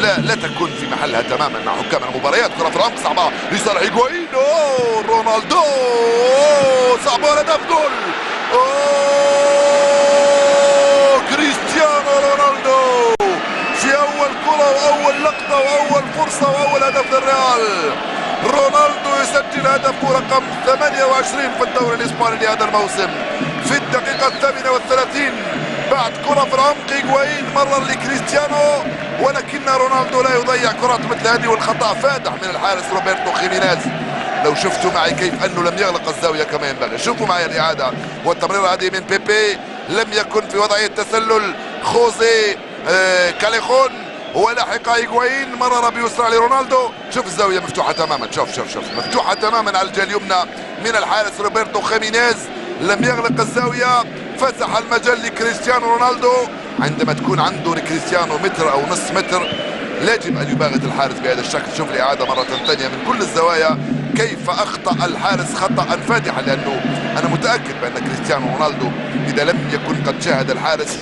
لا تكون في محلها تماما مع حكام المباريات. كرة في العمق صعبة لصالح هيغوين. رونالدو صعبة، الهدف جول. كريستيانو رونالدو في أول كرة وأول لقطة وأول فرصة وأول هدف للريال. رونالدو يسجل هدفه رقم 28 في الدوري الإسباني لهذا الموسم في الدقيقة 38 بعد كرة في العمق. هيغوين مرر لكريستيانو، ولكن رونالدو لا يضيع كرات مثل هذه، والخطأ فادح من الحارس روبرتو خيمينيز. لو شفتوا معي كيف انه لم يغلق الزاويه كما ينبغي. شوفوا معي الاعاده والتمريره هذه من بيبي، لم يكن في وضعيه تسلل خوزي كاليخون، ولحق هيغوين مرر بيسرى لرونالدو. شوف الزاويه مفتوحه تماما، شوف مفتوحه تماما على الجهه اليمنى من الحارس روبرتو خيمينيز، لم يغلق الزاويه، فسح المجال لكريستيانو رونالدو. عندما تكون عنده كريستيانو متر او نصف متر لا يجب ان يباغت الحارس بهذا الشكل. شوف الاعاده مره ثانيه من كل الزوايا كيف اخطا الحارس خطا فادحا، لانه انا متاكد بان كريستيانو رونالدو اذا لم يكن قد شاهد الحارس